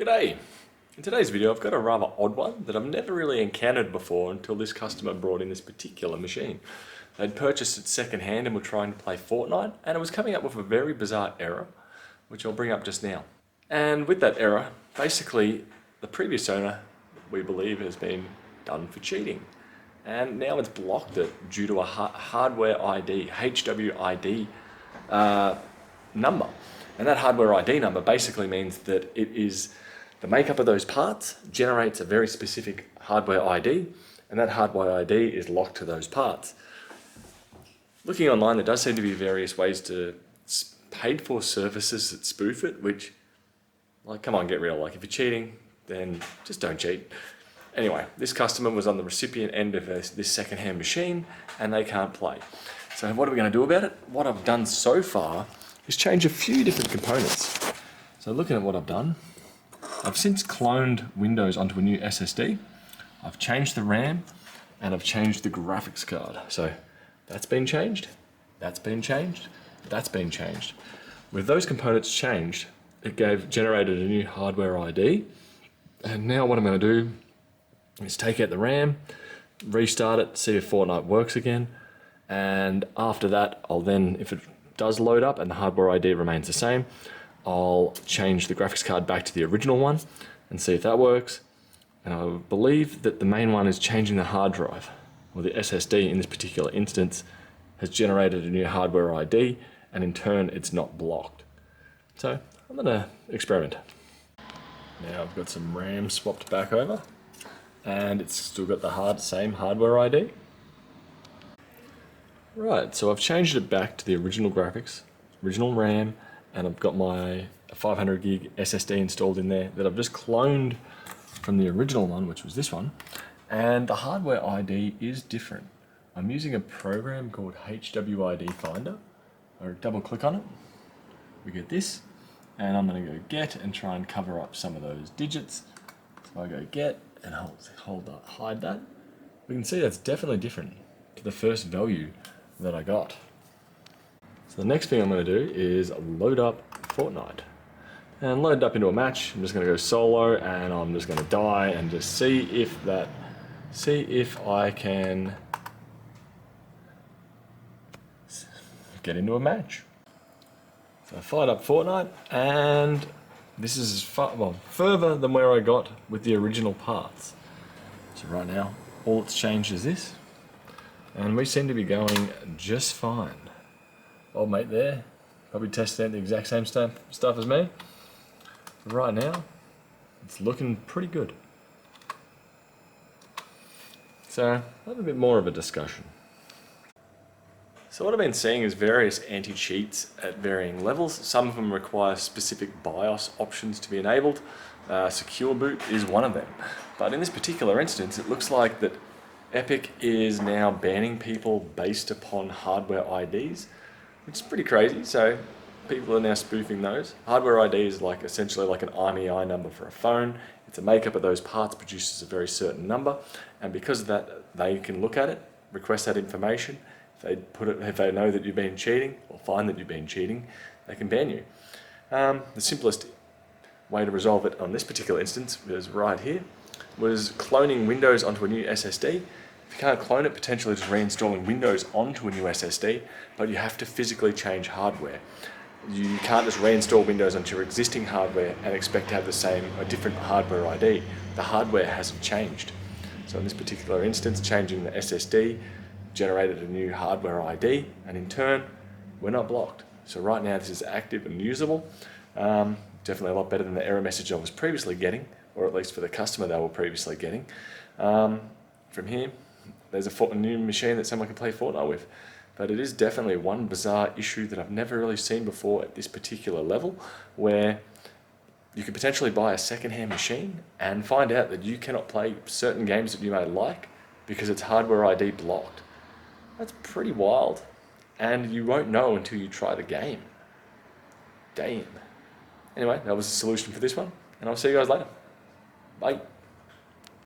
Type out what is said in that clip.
G'day! In today's video I've got a rather odd one that I've never really encountered before until this customer brought in this particular machine. They'd purchased it second hand and were trying to play Fortnite, and it was coming up with a very bizarre error, which I'll bring up just now. And with that error, basically the previous owner, we believe, has been done for cheating. And now it's blocked it due to a hardware ID, HWID number. And that hardware ID number basically means that it is the makeup of those parts generates a very specific hardware ID, and that hardware ID is locked to those parts. Looking online, there does seem to be various ways to paid for services that spoof it, which, like, come on, get real. Like, if you're cheating, then just don't cheat. Anyway, this customer was on the recipient end of this second-hand machine, and they can't play. So what are we going to do about it? What I've done so far is change a few different components. So looking at what I've done, I've since cloned Windows onto a new SSD. I've changed the RAM, and I've changed the graphics card. So that's been changed, that's been changed, that's been changed. With those components changed, it generated a new hardware ID. And now what I'm going to do is take out the RAM, restart it, see if Fortnite works again. And after that, I'll then, if it does load up and the hardware ID remains the same, I'll change the graphics card back to the original one and see if that works. And I believe that the main one is changing the hard drive, or the SSD in this particular instance has generated a new hardware ID, and in turn it's not blocked. So I'm going to experiment. Now I've got some RAM swapped back over, and it's still got the same hardware ID. Right, so I've changed it back to the original graphics, original RAM, and I've got my 500 gig SSD installed in there that I've just cloned from the original one, which was this one, and the hardware ID is different. I'm using a program called HWID Finder. I double click on it, we get this, and I'm going to go get and try and cover up some of those digits. So I go get and hide that. We can see that's definitely different to the first value that I got. So the next thing I'm going to do is load up Fortnite and load it up into a match. I'm just going to go solo, and I'm just going to die and just see if I can get into a match. So I fired up Fortnite, and this is further than where I got with the original parts. So right now, all it's changed is this, and we seem to be going just fine. Old mate there, probably testing out the exact same stuff as me. But right now, it's looking pretty good. So, I'll have a bit more of a discussion. So what I've been seeing is various anti-cheats at varying levels. Some of them require specific BIOS options to be enabled. Secure boot is one of them. But in this particular instance, it looks like that Epic is now banning people based upon hardware IDs, which is pretty crazy. So people are now spoofing those. Hardware ID is essentially like an IMEI number for a phone. It's a makeup of those parts, produces a very certain number, and because of that, they can look at it, request that information. If they know that you've been cheating, or find that you've been cheating, they can ban you. The simplest way to resolve it on this particular instance was right here, was cloning Windows onto a new SSD. If you can't clone it, potentially just reinstalling Windows onto a new SSD, but you have to physically change hardware. You can't just reinstall Windows onto your existing hardware and expect to have the same or different hardware ID. The hardware hasn't changed. So in this particular instance, changing the SSD generated a new hardware ID, and in turn, we're not blocked. So right now this is active and usable. Definitely a lot better than the error message I was previously getting, or at least for the customer they were previously getting. From here, there's a new machine that someone can play Fortnite with. But it is definitely one bizarre issue that I've never really seen before at this particular level, where you could potentially buy a second-hand machine and find out that you cannot play certain games that you may like because it's hardware ID blocked. That's pretty wild, and you won't know until you try the game. Damn. Anyway, that was the solution for this one, and I'll see you guys later. Bye.